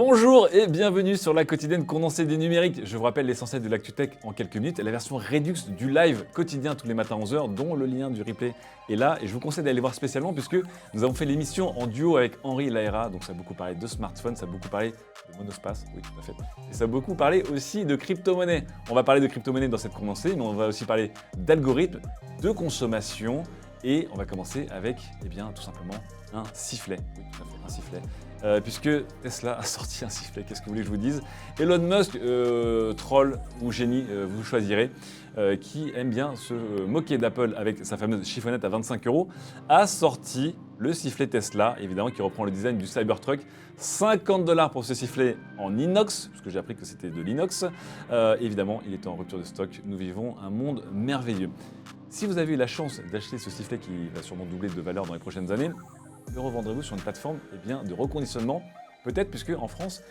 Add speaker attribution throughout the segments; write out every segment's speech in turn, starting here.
Speaker 1: Bonjour et bienvenue sur la quotidienne condensée des numériques. Je vous rappelle l'essentiel de l'ActuTech en quelques minutes et la version Redux du live quotidien tous les matins à 11h, dont le lien du replay est là. Et je vous conseille d'aller voir spécialement puisque nous avons fait l'émission en duo avec Henri Laera. Donc ça a beaucoup parlé de smartphones, ça a beaucoup parlé de monospace, oui tout à fait. Et ça a beaucoup parlé aussi de crypto-monnaie. On va parler de crypto-monnaie dans cette condensée, mais on va aussi parler d'algorithmes, de consommation. Et on va commencer avec, tout simplement, un sifflet. Oui, tout à fait, un sifflet. Puisque Tesla a sorti un sifflet, qu'est-ce que vous voulez que je vous dise? Elon Musk, troll ou génie, vous choisirez, qui aime bien se moquer d'Apple avec sa fameuse chiffonnette à 25 €, a sorti le sifflet Tesla, évidemment, qui reprend le design du Cybertruck. 50 $ pour ce sifflet en inox, parce que j'ai appris que c'était de l'inox. Évidemment, il est en rupture de stock. Nous vivons un monde merveilleux. Si vous avez eu la chance d'acheter ce sifflet qui va sûrement doubler de valeur dans les prochaines années, le revendrez-vous sur une plateforme de reconditionnement? Peut-être, puisque en France,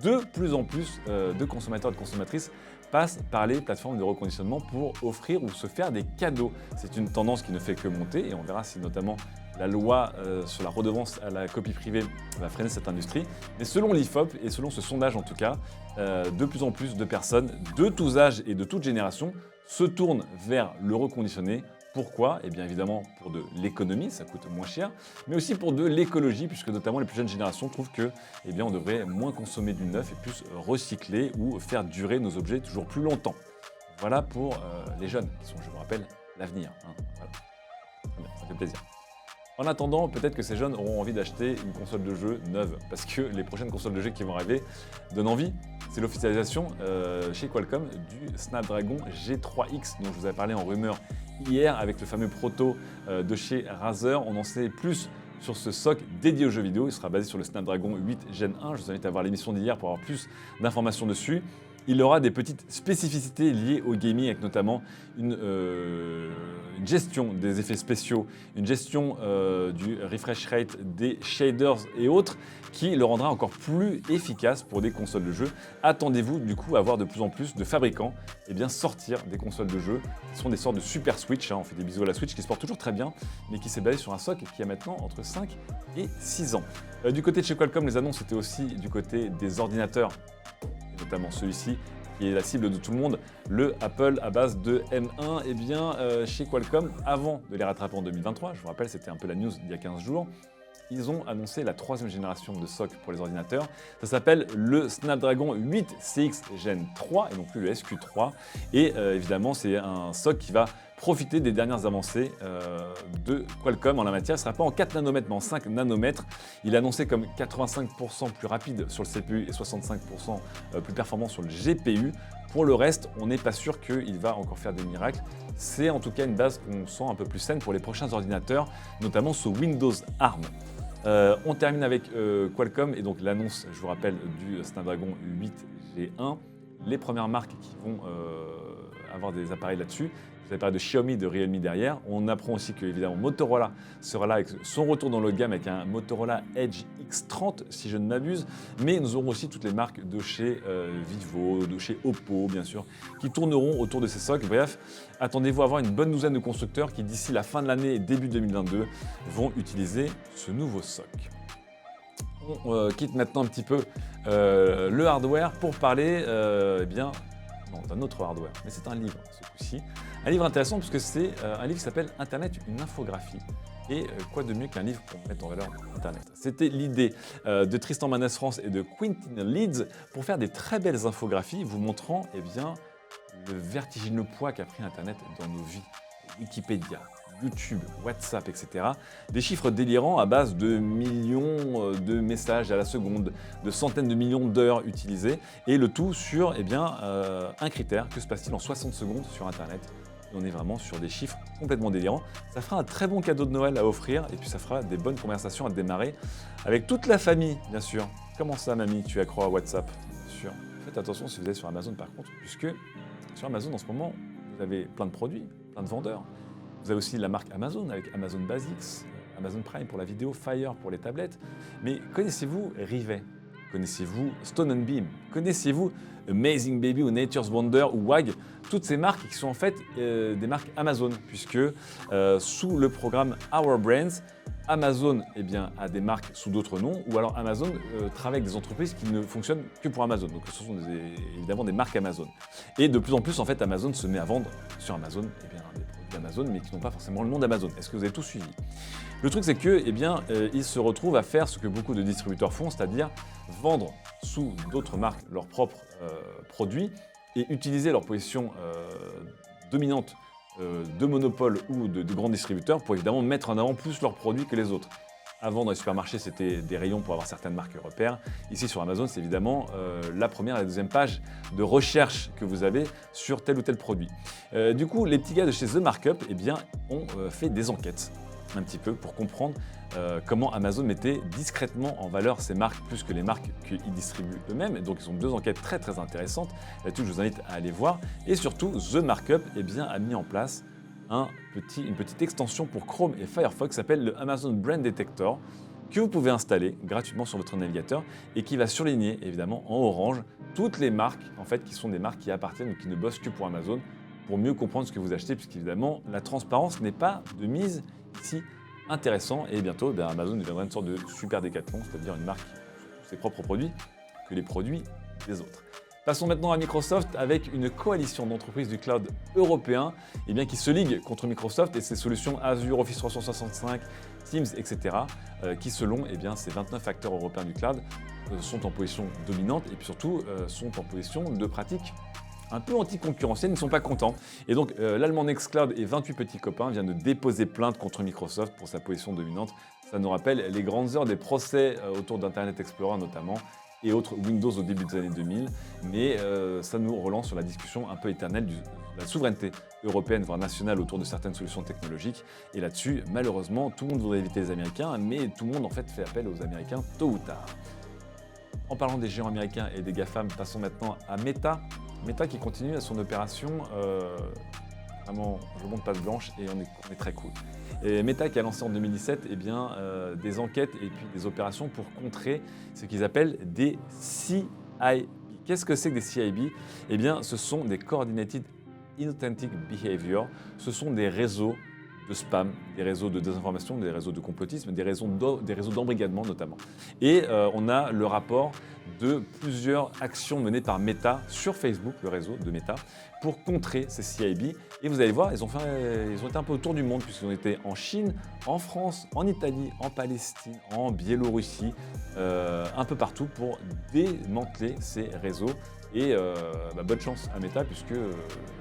Speaker 1: de plus en plus de consommateurs et de consommatrices passent par les plateformes de reconditionnement pour offrir ou se faire des cadeaux. C'est une tendance qui ne fait que monter et on verra si notamment la loi sur la redevance à la copie privée va freiner cette industrie. Mais selon l'IFOP et selon ce sondage en tout cas, de plus en plus de personnes de tous âges et de toutes générations se tournent vers le reconditionné. Pourquoi? Eh bien évidemment pour de l'économie, ça coûte moins cher, mais aussi pour de l'écologie, puisque notamment les plus jeunes générations trouvent que on devrait moins consommer du neuf et plus recycler ou faire durer nos objets toujours plus longtemps. Voilà pour les jeunes, qui sont, je vous rappelle, l'avenir. Voilà. Très bien, ça fait plaisir. En attendant, peut-être que ces jeunes auront envie d'acheter une console de jeu neuve, parce que les prochaines consoles de jeu qui vont arriver donnent envie. C'est l'officialisation chez Qualcomm du Snapdragon G3X, dont je vous avais parlé en rumeur hier avec le fameux proto de chez Razer. On en sait plus sur ce SoC dédié aux jeux vidéo. Il sera basé sur le Snapdragon 8 Gen 1. Je vous invite à voir l'émission d'hier pour avoir plus d'informations dessus. Il aura des petites spécificités liées au gaming, avec notamment une gestion des effets spéciaux, une gestion du refresh rate, des shaders et autres, qui le rendra encore plus efficace pour des consoles de jeu. Attendez-vous du coup à voir de plus en plus de fabricants sortir des consoles de jeu qui sont des sortes de super Switch. On fait des bisous à la Switch qui se porte toujours très bien, mais qui s'est basé sur un SoC qui a maintenant entre 5 et 6 ans. Du côté de chez Qualcomm, les annonces étaient aussi du côté des ordinateurs, notamment celui-ci, qui est la cible de tout le monde, le Apple à base de M1, chez Qualcomm, avant de les rattraper en 2023, je vous rappelle, c'était un peu la news d'il y a 15 jours, ils ont annoncé la 3e génération de SoC pour les ordinateurs. Ça s'appelle le Snapdragon 8 CX Gen 3 et non plus le SQ3. Et évidemment, c'est un SoC qui va profiter des dernières avancées de Qualcomm en la matière. Il ne sera pas en 4 nanomètres, mais en 5 nanomètres. Il est annoncé comme 85% plus rapide sur le CPU et 65% plus performant sur le GPU. Pour le reste, on n'est pas sûr qu'il va encore faire des miracles. C'est en tout cas une base qu'on sent un peu plus saine pour les prochains ordinateurs, notamment sous Windows ARM. On termine avec Qualcomm et donc l'annonce, je vous rappelle, du Snapdragon 8 G1. Les premières marques qui vont avoir des appareils là-dessus. Vous avez parlé de Xiaomi, de Realme derrière. On apprend aussi que évidemment Motorola sera là avec son retour dans le gamme avec un Motorola Edge X30 si je ne m'abuse. Mais nous aurons aussi toutes les marques de chez Vivo, de chez Oppo bien sûr, qui tourneront autour de ces SoC. Bref, attendez-vous à avoir une bonne douzaine de constructeurs qui d'ici la fin de l'année et début 2022 vont utiliser ce nouveau SoC. On quitte maintenant un petit peu le hardware pour parler d'un autre hardware, mais c'est un livre ce coup-ci. Un livre intéressant parce que c'est un livre qui s'appelle Internet, une infographie. Et quoi de mieux qu'un livre pour mettre en valeur Internet? C'était l'idée de Tristan Manès France et de Quentin Leeds pour faire des très belles infographies vous montrant le vertigineux poids qu'a pris Internet dans nos vies. Wikipédia, YouTube, WhatsApp, etc. Des chiffres délirants à base de millions de messages à la seconde, de centaines de millions d'heures utilisées, et le tout sur un critère. Que se passe-t-il en 60 secondes sur Internet? Et on est vraiment sur des chiffres complètement délirants. Ça fera un très bon cadeau de Noël à offrir, et puis ça fera des bonnes conversations à démarrer avec toute la famille, bien sûr. Comment ça, mamie, tu accrois à WhatsApp? Bien sûr. Faites attention si vous êtes sur Amazon par contre, puisque sur Amazon en ce moment, vous avez plein de produits, plein de vendeurs. Vous avez aussi la marque Amazon avec Amazon Basics, Amazon Prime pour la vidéo, Fire pour les tablettes. Mais connaissez-vous Rivet? Connaissez-vous Stone & Beam? Connaissez-vous Amazing Baby ou Nature's Wonder ou WAG? Toutes ces marques qui sont en fait des marques Amazon, puisque sous le programme Our Brands, Amazon a des marques sous d'autres noms, ou alors Amazon travaille avec des entreprises qui ne fonctionnent que pour Amazon. Donc ce sont évidemment des marques Amazon. Et de plus en plus, en fait, Amazon se met à vendre sur Amazon des produits Amazon, mais qui n'ont pas forcément le nom d'Amazon. Est-ce que vous avez tout suivi? Le truc, c'est que, ils se retrouvent à faire ce que beaucoup de distributeurs font, c'est-à-dire vendre sous d'autres marques leurs propres produits et utiliser leur position dominante de monopole ou de grands distributeurs pour évidemment mettre en avant plus leurs produits que les autres. Avant, dans les supermarchés, c'était des rayons pour avoir certaines marques repères. Ici, sur Amazon, c'est évidemment la première et la deuxième page de recherche que vous avez sur tel ou tel produit. Du coup, les petits gars de chez The Markup ont fait des enquêtes un petit peu pour comprendre comment Amazon mettait discrètement en valeur ses marques plus que les marques qu'ils distribuent eux-mêmes. Et donc, ils ont 2 enquêtes très très intéressantes. Là-dessus, je vous invite à aller voir. Et surtout, The Markup a mis en place une petite extension pour Chrome et Firefox qui s'appelle le Amazon Brand Detector, que vous pouvez installer gratuitement sur votre navigateur et qui va surligner évidemment en orange toutes les marques en fait qui sont des marques qui appartiennent ou qui ne bossent que pour Amazon, pour mieux comprendre ce que vous achetez, puisqu'évidemment la transparence n'est pas de mise ici. Intéressant, et bientôt Amazon deviendra une sorte de super Decathlon, c'est-à-dire une marque sur ses propres produits que les produits des autres. Passons maintenant à Microsoft avec une coalition d'entreprises du cloud européen qui se ligue contre Microsoft et ses solutions Azure, Office 365, Teams, etc. Qui selon ces 29 acteurs européens du cloud sont en position dominante et puis surtout sont en position de pratiques un peu anticoncurrentiels, ils ne sont pas contents. Et donc l'allemand Nextcloud et 28 petits copains vient de déposer plainte contre Microsoft pour sa position dominante. Ça nous rappelle les grandes heures des procès autour d'Internet Explorer notamment, et autres Windows au début des années 2000, mais ça nous relance sur la discussion un peu éternelle de la souveraineté européenne, voire nationale, autour de certaines solutions technologiques. Et là-dessus, malheureusement, tout le monde voudrait éviter les Américains, mais tout le monde en fait fait appel aux Américains tôt ou tard. En parlant des géants américains et des GAFAM, passons maintenant à Meta. Meta qui continue à son opération, vraiment, je monte patte blanche et on est très cool. Et Meta qui a lancé en 2017 des enquêtes et puis des opérations pour contrer ce qu'ils appellent des CIB. Qu'est-ce que c'est que des CIB? Ce sont des Coordinated Inauthentic Behavior. Ce sont des réseaux de spam, des réseaux de désinformation, des réseaux de complotisme, des réseaux d'embrigadement notamment. Et on a le rapport de plusieurs actions menées par Meta sur Facebook, le réseau de Meta, pour contrer ces CIB. Et vous allez voir, ils ont été un peu autour du monde puisqu'ils ont été en Chine, en France, en Italie, en Palestine, en Biélorussie, un peu partout pour démanteler ces réseaux. Et bonne chance à Meta puisque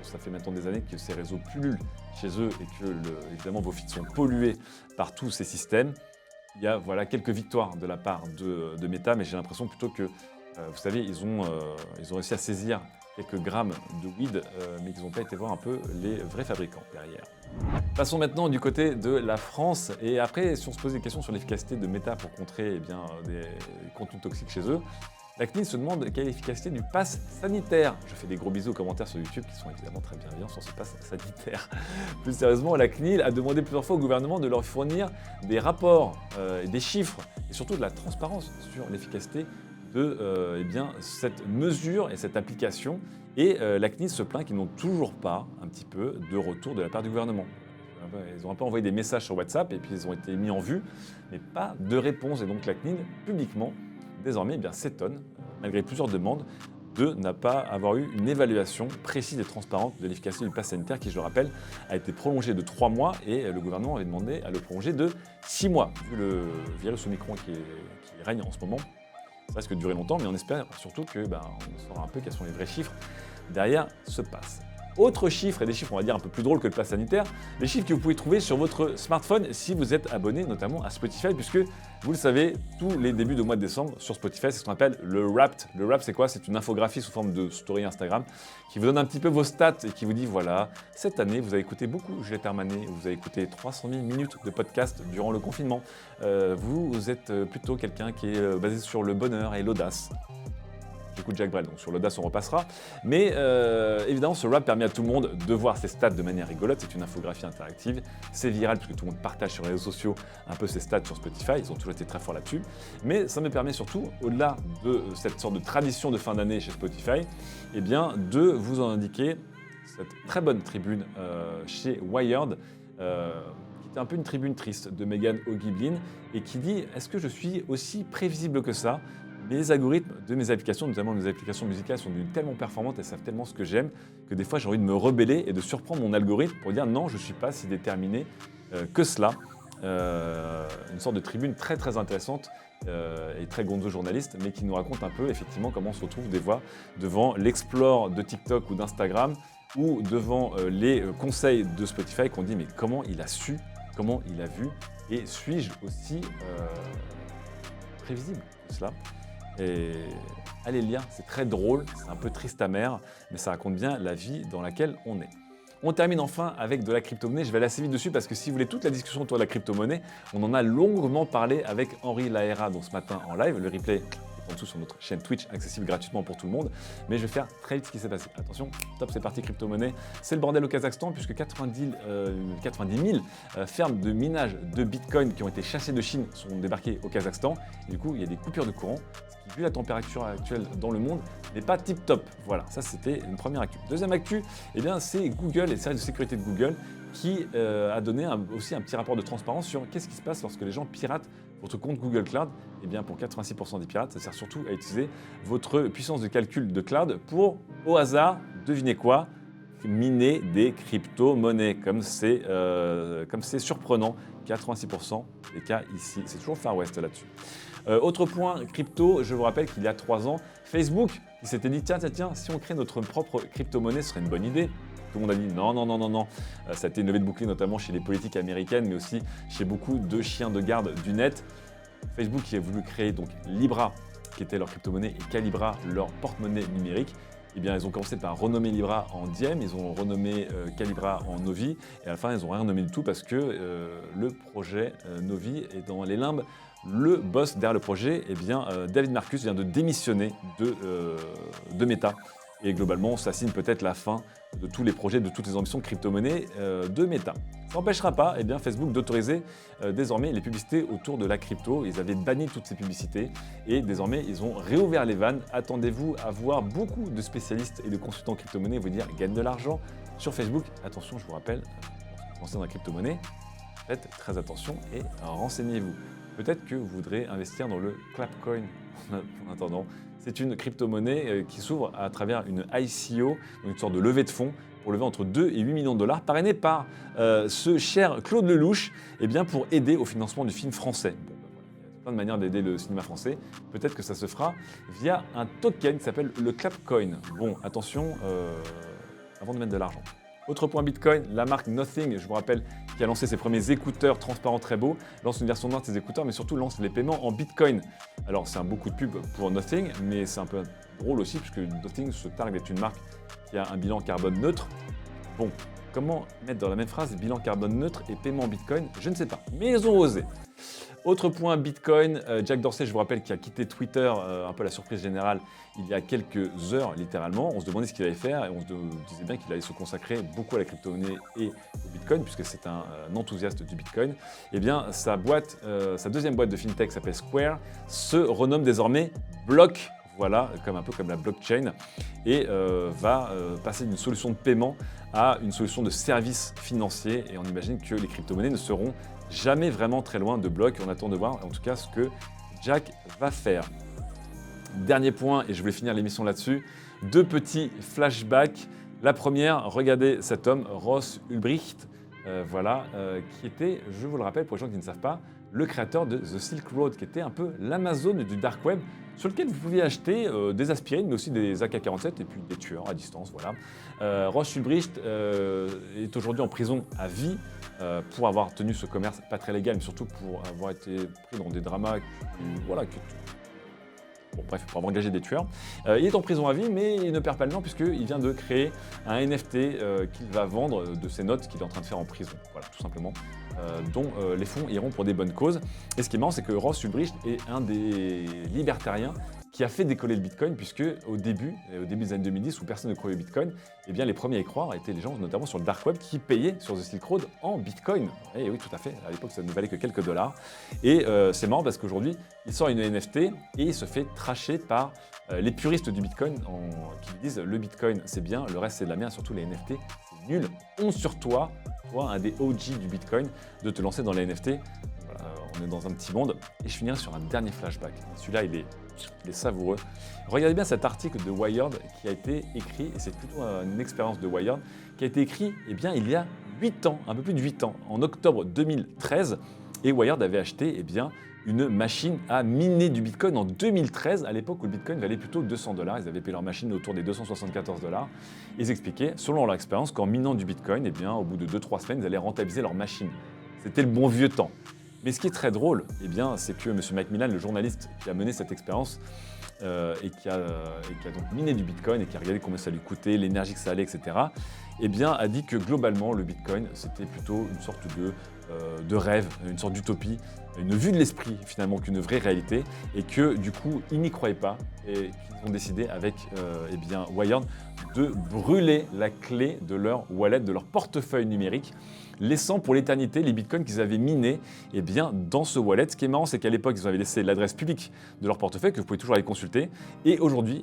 Speaker 1: ça fait maintenant des années que ces réseaux pullulent chez eux et que évidemment vos feeds sont pollués par tous ces systèmes. Il y a quelques victoires de la part de Meta, mais j'ai l'impression plutôt que, vous savez, ils ont réussi à saisir quelques grammes de weed, mais qu'ils n'ont pas été voir un peu les vrais fabricants derrière. Passons maintenant du côté de la France. Et après, si on se pose des questions sur l'efficacité de Meta pour contrer des contenus toxiques chez eux, la CNIL se demande quelle est l'efficacité du pass sanitaire. Je fais des gros bisous aux commentaires sur YouTube qui sont évidemment très bienveillants sur ce pass sanitaire. Plus sérieusement, la CNIL a demandé plusieurs fois au gouvernement de leur fournir des rapports, des chiffres et surtout de la transparence sur l'efficacité de cette mesure et cette application. Et la CNIL se plaint qu'ils n'ont toujours pas un petit peu de retour de la part du gouvernement. Ils ont un peu envoyé des messages sur WhatsApp et puis ils ont été mis en vue, mais pas de réponse. Et donc la CNIL, publiquement, désormais s'étonne, malgré plusieurs demandes, de ne pas avoir eu une évaluation précise et transparente de l'efficacité du pass sanitaire qui, je le rappelle, a été prolongé de 3 mois et le gouvernement avait demandé à le prolonger de 6 mois. Vu le virus Omicron qui règne en ce moment, ça risque de durer longtemps, mais on espère surtout que on saura un peu quels sont les vrais chiffres derrière ce pass. Autre chiffre, et des chiffres on va dire un peu plus drôles que le pass sanitaire, les chiffres que vous pouvez trouver sur votre smartphone si vous êtes abonné notamment à Spotify, puisque vous le savez, tous les débuts de mois de décembre sur Spotify, c'est ce qu'on appelle le Wrapped. Le Wrapped, c'est quoi? C'est une infographie sous forme de story Instagram qui vous donne un petit peu vos stats et qui vous dit voilà, cette année vous avez écouté beaucoup Juliette Armanet, vous avez écouté 300 000 minutes de podcast durant le confinement. Vous êtes plutôt quelqu'un qui est basé sur le bonheur et l'audace. J'écoute Jacques Brel, donc sur l'audace on repassera. Mais évidemment, ce wrap permet à tout le monde de voir ses stats de manière rigolote. C'est une infographie interactive. C'est viral puisque tout le monde partage sur les réseaux sociaux un peu ses stats sur Spotify. Ils ont toujours été très forts là-dessus. Mais ça me permet surtout, au-delà de cette sorte de tradition de fin d'année chez Spotify, de vous en indiquer cette très bonne tribune chez Wired qui qui était un peu une tribune triste de Megan O'Giblin et qui dit « Est-ce que je suis aussi prévisible que ça ? Les algorithmes de mes applications, notamment mes applications musicales, sont devenues tellement performantes et savent tellement ce que j'aime que des fois j'ai envie de me rebeller et de surprendre mon algorithme pour dire non, je ne suis pas si déterminé que cela. » Une sorte de tribune très très intéressante et très gonzo journaliste, mais qui nous raconte un peu effectivement comment on se retrouve des fois devant l'explore de TikTok ou d'Instagram ou devant les conseils de Spotify qu'on dit mais comment il a su, comment il a vu et suis-je aussi prévisible que cela? Et allez lire, c'est très drôle, c'est un peu triste amer, mais ça raconte bien la vie dans laquelle on est. On termine enfin avec de la crypto-monnaie. Je vais aller assez vite dessus parce que si vous voulez toute la discussion autour de la crypto-monnaie, on en a longuement parlé avec Henri Lahera donc ce matin en live. Le replay est en dessous sur notre chaîne Twitch, accessible gratuitement pour tout le monde. Mais je vais faire très vite ce qui s'est passé. Attention, top, c'est parti crypto-monnaie. C'est le bordel au Kazakhstan puisque 90 000 fermes de minage de Bitcoin qui ont été chassées de Chine sont débarquées au Kazakhstan. Et du coup, il y a des coupures de courant. Vu la température actuelle dans le monde, n'est pas tip top. Voilà, ça c'était une première actu. Deuxième actu, eh bien, c'est Google et les services de sécurité de Google qui a donné aussi un petit rapport de transparence sur qu'est-ce qui se passe lorsque les gens piratent votre compte Google Cloud. Eh bien, pour 86% des pirates, ça sert surtout à utiliser votre puissance de calcul de cloud pour, au hasard, devinez quoi, miner des crypto-monnaies, comme c'est surprenant. 86% des cas ici. C'est toujours Far West là-dessus. Autre point crypto, je vous rappelle qu'il y a 3 ans, Facebook qui s'était dit tiens, si on crée notre propre crypto-monnaie, ce serait une bonne idée. Tout le monde a dit non. Ça a été une levée de bouclier notamment chez les politiques américaines, mais aussi chez beaucoup de chiens de garde du net. Facebook qui a voulu créer donc Libra, qui était leur crypto-monnaie, et Calibra, leur porte-monnaie numérique. Eh bien, ils ont commencé par renommer Libra en Diem, ils ont renommé Calibra en Novi, et à la fin, ils n'ont rien renommé du tout parce que le projet Novi est dans les limbes. Le boss derrière le projet, eh bien, David Marcus vient de démissionner de Meta. Et globalement, ça signe peut-être la fin de tous les projets, de toutes les ambitions crypto-monnaies de Meta. Ça n'empêchera pas eh bien, Facebook d'autoriser désormais les publicités autour de la crypto. Ils avaient banni toutes ces publicités et désormais, ils ont réouvert les vannes. Attendez-vous à voir beaucoup de spécialistes et de consultants crypto-monnaies vous dire « gagne de l'argent » sur Facebook. Attention, je vous rappelle, lorsque vous pensez dans la crypto-monnaie, faites très attention et renseignez-vous. Peut-être que vous voudrez investir dans le Clapcoin en attendant. C'est une crypto-monnaie qui s'ouvre à travers une ICO, une sorte de levée de fonds pour lever entre 2 et 8 millions de dollars, parrainé par ce cher Claude Lelouch, eh bien pour aider au financement du film français. Bon, ben voilà, il y a plein de manières d'aider le cinéma français. Peut-être que ça se fera via un token qui s'appelle le Clapcoin. Bon, attention, avant de mettre de l'argent. Autre point Bitcoin, la marque Nothing, je vous rappelle, qui a lancé ses premiers écouteurs transparents très beaux, lance une version noire de ses écouteurs, mais surtout lance les paiements en Bitcoin. Alors c'est un beaucoup de pub pour Nothing, mais c'est un peu drôle aussi, puisque Nothing se targue d'être une marque qui a un bilan carbone neutre. Bon, comment mettre dans la même phrase bilan carbone neutre et paiement en Bitcoin? Je ne sais pas, mais ils ont osé. Autre point Bitcoin, Jack Dorsey, je vous rappelle, qui a quitté Twitter, un peu la surprise générale, il y a quelques heures littéralement. On se demandait ce qu'il allait faire et on se disait bien qu'il allait se consacrer beaucoup à la crypto-monnaie et au Bitcoin, puisque c'est un enthousiaste du Bitcoin. Eh bien, sa deuxième boîte de fintech s'appelle Square, se renomme désormais Block. Voilà, un peu comme la blockchain, et va passer d'une solution de paiement à une solution de service financier. Et on imagine que les crypto-monnaies ne seront jamais vraiment très loin de Block. On attend de voir en tout cas ce que Jack va faire. Dernier point, et je voulais finir l'émission là-dessus, 2 petits flashbacks. La première, regardez cet homme, Ross Ulbricht, qui était, je vous le rappelle pour les gens qui ne savent pas, le créateur de The Silk Road, qui était un peu l'Amazon du dark web, sur lequel vous pouviez acheter des aspirines, mais aussi des AK-47 et puis des tueurs à distance. Voilà. Ross Ulbricht est aujourd'hui en prison à vie pour avoir tenu ce commerce pas très légal, mais surtout pour avoir été pris dans des dramas pour avoir engagé des tueurs. Il est en prison à vie, mais il ne perd pas le temps puisqu'il vient de créer un NFT qu'il va vendre de ses notes qu'il est en train de faire en prison. Voilà, tout simplement. Dont les fonds iront pour des bonnes causes. Et ce qui est marrant, c'est que Ross Ulbricht est un des libertariens qui a fait décoller le Bitcoin, puisque au début des années 2010, où personne ne croyait au Bitcoin, eh bien les premiers à y croire étaient les gens, notamment sur le dark web, qui payaient sur The Silk Road en Bitcoin. Et oui, tout à fait. À l'époque, ça ne valait que quelques dollars. Et c'est marrant parce qu'aujourd'hui, il sort une NFT et il se fait tracher par les puristes du Bitcoin qui disent le Bitcoin c'est bien, le reste c'est de la merde, surtout les NFT c'est nul. Honte sur toi, toi, un des OG du Bitcoin, de te lancer dans les NFT. Voilà, on est dans un petit monde. Et je finirai sur un dernier flashback. Celui-là, il est savoureux. Regardez bien cet article de Wired qui a été écrit, et c'est plutôt une expérience de Wired, qui a été écrit il y a 8 ans, un peu plus de 8 ans, en octobre 2013. Et Wired avait acheté une machine à miner du Bitcoin en 2013, à l'époque où le Bitcoin valait plutôt 200 $. Ils avaient payé leur machine autour des 274 $. Ils expliquaient, selon leur expérience, qu'en minant du Bitcoin, au bout de 2-3 semaines, ils allaient rentabiliser leur machine. C'était le bon vieux temps. Mais ce qui est très drôle, c'est que M. Macmillan, le journaliste qui a mené cette expérience et qui a donc miné du Bitcoin et qui a regardé combien ça lui coûtait, l'énergie que ça allait, etc., a dit que globalement, le Bitcoin, c'était plutôt une sorte de rêve, une sorte d'utopie, une vue de l'esprit finalement qu'une vraie réalité, et que du coup, ils n'y croyaient pas et qu'ils ont décidé avec Wired de brûler la clé de leur wallet, de leur portefeuille numérique, laissant pour l'éternité les bitcoins qu'ils avaient minés dans ce wallet. Ce qui est marrant, c'est qu'à l'époque, ils avaient laissé l'adresse publique de leur portefeuille, que vous pouvez toujours aller consulter. Et aujourd'hui,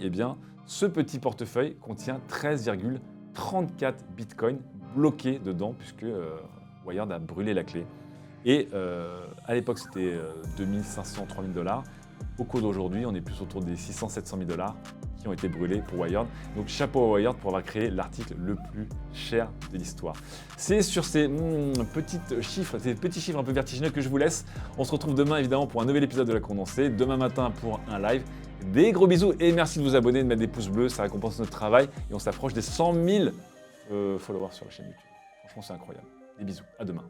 Speaker 1: ce petit portefeuille contient 13,34 bitcoins bloqués dedans, puisque Wired a brûlé la clé. Et à l'époque, c'était 2500, 3000 $. Au cours d'aujourd'hui, on est plus autour des 600, 700 000 $ qui ont été brûlés pour Wired. Donc chapeau à Wired pour avoir créé l'article le plus cher de l'histoire. C'est sur ces petits chiffres un peu vertigineux que je vous laisse. On se retrouve demain évidemment pour un nouvel épisode de La Condensée, demain matin pour un live. Des gros bisous et merci de vous abonner, de mettre des pouces bleus, ça récompense notre travail et on s'approche des 100 000 followers sur la chaîne YouTube. Franchement, c'est incroyable. Des bisous, à demain.